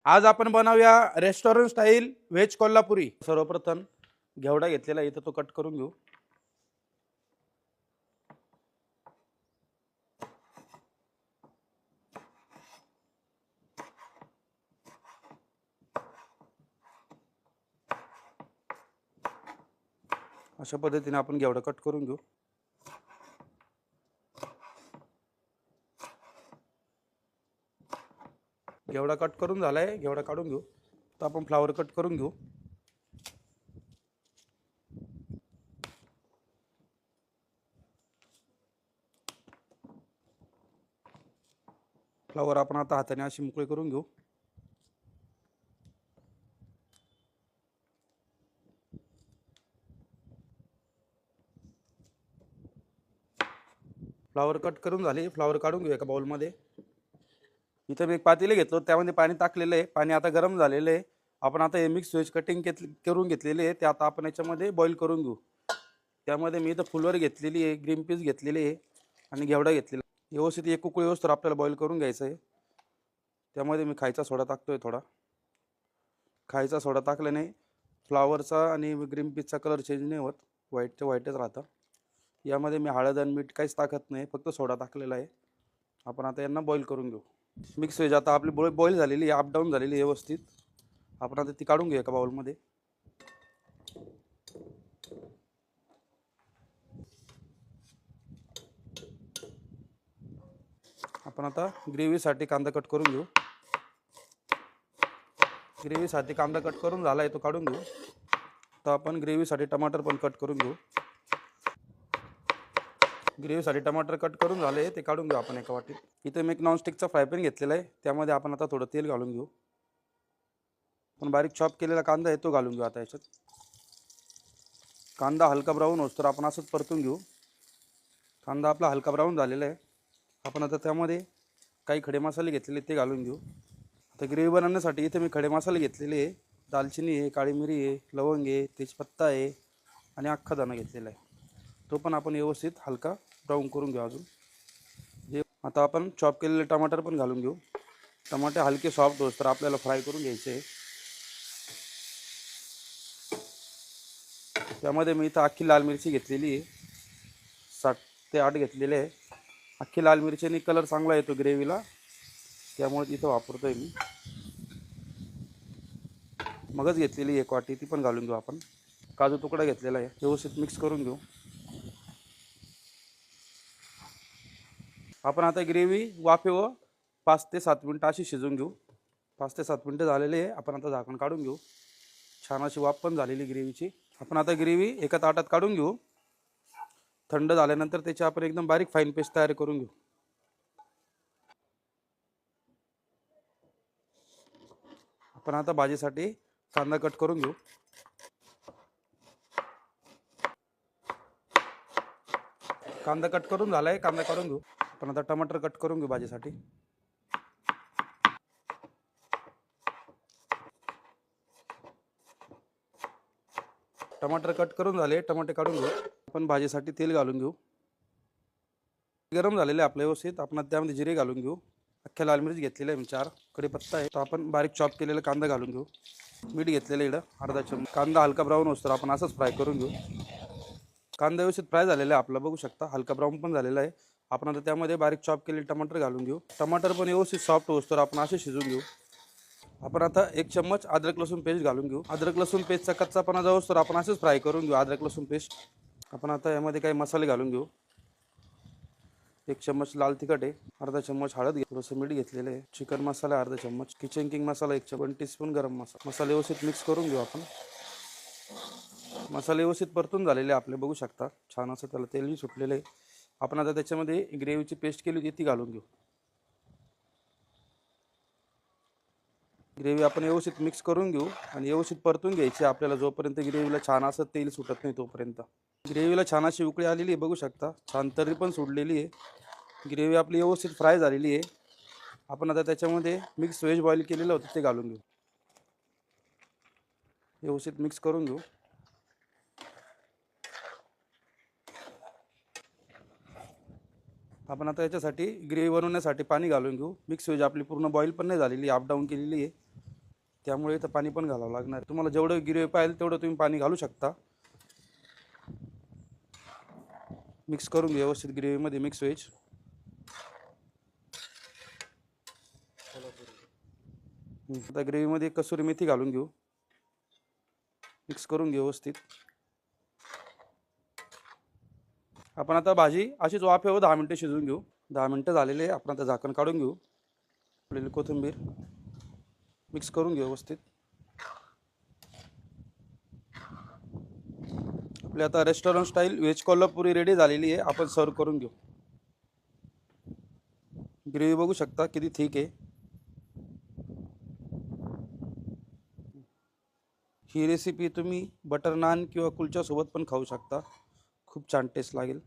आज आपण बनवूया रेस्टॉरंट स्टाईल व्हेज कोल्हापुरी। सर्वप्रथम घेवडा घेतलेला इथं तो कट करून घेऊ। अशा पद्धतीने आपण घेवडा कट करून घेऊ। घेवडा कट करून झालाय, घेवडा काढून घेऊ। तर आपण फ्लावर कट करून घेऊ। फ्लावर आपण आता हाताने अशी मोकळी करून घेऊ। फ्लावर कट करून झाले, फ्लावर काढून घेऊ एका बाउल मध्ये। इथं मी एक पातेले घेतलं, त्यामध्ये पाणी टाकलेलं आहे। पाणी आता गरम झालेलं आहे। आपण आता हे मिक्स व्हेज कटिंग करून घेतलेले आहे, ते आता आपण याच्यामध्ये बॉईल करून घेऊ। त्यामध्ये मी इथं फुलवर घेतलेली आहे, ग्रीन पीस घेतलेली आहे आणि घेवडा घेतलेला। व्यवस्थित एक उकळी येऊस्तोवर आपल्याला बॉईल करून घ्यायचं आहे। त्यामध्ये मी खायचा सोडा टाकतोय थोडा। खायचा सोडा टाकल्याने फ्लावरचा आणि ग्रीन पीसचा कलर चेंज नाही होत, व्हाईटचे व्हाईटच राहतं। यामध्ये मी हळद आणि मीठ काहीच टाकत नाही, फक्त सोडा टाकलेला आहे। आपण आता यांना बॉईल करून घेऊ। मिक्स व्हेज आता आपली बॉईल झालेली आहे, अप डाऊन झालेली आहे व्यवस्थित। आपण आता ती काढून घेऊ एका बाउलमध्ये। आपण आता ग्रेव्हीसाठी कांदा कट करून घेऊ। ग्रेव्हीसाठी कांदा कट करून झाला आहे, तो काढून घेऊ। तर आपण ग्रेव्हीसाठी टमाटर पण कट करून घेऊ। ग्रेव्हीसाठी टमाटर कट करून झाले, ते काढून घेऊ आपण एका वाटीत। इथे मी एक नॉनस्टिकचा फ्राय पॅन घेतलेला आहे, त्यामध्ये आपण आता थोडं तेल घालून घेऊ। पण बारीक चॉप केलेला कांदा आहे तो घालून घेऊ आता याच्यात। कांदा हलका ब्राऊन होतो तर आपण असंच परतून घेऊ। कांदा आपला हलका ब्राऊन झालेला आहे। आपण आता त्यामध्ये काही खडे मसाले घेतलेले ते घालून घेऊ। आता ग्रेव्ही बनवण्यासाठी इथे मी खडे मसाले घेतलेले आहे। दालचिनी आहे, काळी मिरी आहे, लवंग आहे, तेजपत्ता आहे आणि अख्खा दाणा घेतलेला आहे। तो पण आपण व्यवस्थित हलका ब्राऊन करून घेऊ अजून। आता आपण चॉप केलेले टमाटर पण घालून घेऊ। टमाटे हलके सॉफ्ट होत तर आपल्याला फ्राय करून घ्यायचे आहे। त्यामध्ये मी इथं अख्खी लाल मिरची घेतलेली आहे, 7 ते 8 घेतलेले आहे। अख्खी लाल मिरचीने कलर चांगला येतो ग्रेव्हीला, त्यामुळे इथं वापरतोय मी। मगच घेतलेली एक वाटी, ती पण घालून घेऊ आपण। काजू तुकडा घेतलेला आहे, व्यवस्थित मिक्स करून घेऊ। आपण आता ग्रेव्ही वाफेवर 5 ते 7 मिनटं अशी शिजवून घेऊ। 5 ते 7 मिनटं झालेले आहे, आपण आता झाकण काढून घेऊ। छान अशी वाफ पण झालेली ग्रेव्हीची। आपण आता ग्रेव्ही एका ताटात काढून घेऊ। थंड झाल्यानंतर त्याची आपण एकदम बारीक फाईन पेस्ट तयार करून घेऊ। आपण आता भाजीसाठी कांदा कट करून घेऊ। कांदा कट करून झालाय, कांदा काढून घेऊ। आपण आता टमाटर कट करून घेऊ भाजीसाठी। टमाटर कट करून झाले, टमाटे काढून घेऊ। आपण भाजीसाठी तेल घालून घेऊ। गरम झालेले आपल्या व्यवस्थित, आपण त्यामध्ये जिरे घालून घेऊ। अख्ख्या लाल मिरची घेतलेली आहे मी 4, कढीपत्ता आहे, तो आपण बारीक चॉप केलेला कांदा घालून घेऊ। मीठ घेतलेलं इकडं अर्धा चमचा। कांदा हलका ब्राऊन होतो तर आपण असंच फ्राय करून घेऊ। कांदा व्यवस्थित फ्राय झालेला आहे आपला, बघू शकता हलका ब्राऊन पण झालेला आहे। आपण आता त्यामध्ये बारीक चॉप केलेले टमाटर घालून घेऊ। टमाटर पण व्यवस्थित सॉफ्ट होतो तर आपण असे शिजवून घेऊ। आपण आता 1 चम्मच अद्रक लसूण पेस्ट घालून घेऊ। अद्रक लसूण पेस्टचा कच्चापणा जाऊस तर आपण असेच फ्राय करून घेऊ अद्रक लसूण पेस्ट। आपण आता यामध्ये काही मसाले घालून घेऊ। 1 चम्मच लाल तिखट आहे, अर्धा चम्मच हळद घे, थोडंसं मीठ घेतलेलं आहे, चिकन मसाला अर्धा चम्मच, किचन किंग मसाला 1 चमच, 1 टीस्पून गरम मसाला। मसाले व्यवस्थित मिक्स करून घेऊ आपण। मसाले व्यवस्थित परतून झालेले आपले, बघू शकता छान असं त्याला तेलही सुटलेलं आहे। आपण आता त्याच्यामध्ये ग्रेव्हीची पेस्ट केली होती ती घालून घेऊ। ग्रेव्ही आपण व्यवस्थित मिक्स करून घेऊ आणि व्यवस्थित परतून घ्यायची आपल्याला, जोपर्यंत ग्रेव्हीला छान असं तेल सुटत नाही तोपर्यंत। ग्रेव्हीला छान अशी उकळी आलेली आहे, बघू शकता छान तर्री पण सुटलेली आहे। ग्रेव्ही आपली व्यवस्थित फ्राय झालेली आहे। आपण आता त्याच्यामध्ये मिक्स व्हेज बॉईल केलेलं होतं ते घालून घेऊ। व्यवस्थित मिक्स करून घेऊ। आपण आता याच्यासाठी ग्रेव्ही बनवण्यासाठी पाणी घालून घेऊ। मिक्स व्हेज आपली पूर्ण बॉईल पण नाही झालेली, अप डाऊन केलेली आहे। त्यामुळे इथं पाणी पण घालावं लागणार. तुम्हाला जेवढं ग्रेव्ही पाहिजे तेवढं तुम्ही पाणी घालू शकता. मिक्स करून घ्या व्यवस्थित, ग्रेव्हीमध्ये मिक्स व्हेज. आता ग्रेव्हीमध्ये कसुरी मेथी घालून घेऊ. मिक्स करून घेऊ व्यवस्थित. आपण आता भाजी अशीच वाफेवर 10 मिनिटं शिजवून घेऊ. 10 मिनिटं झालेले. आपण आता झाकण काढून घेऊ. आपल्याला कोथिंबीर मिक्स करून घेऊ व्यवस्थित. आपली आता restaurant style veg Kolhapuri ready झालेली आहे. आपण सर्व करून घेऊ. ग्रेव्ही बघू शकता किती थिक आहे. ही रेसिपी तुम्ही बटर नान किंवा कुलच्यासोबत पण खाऊ शकता. खूप छान टेस्ट लागेल.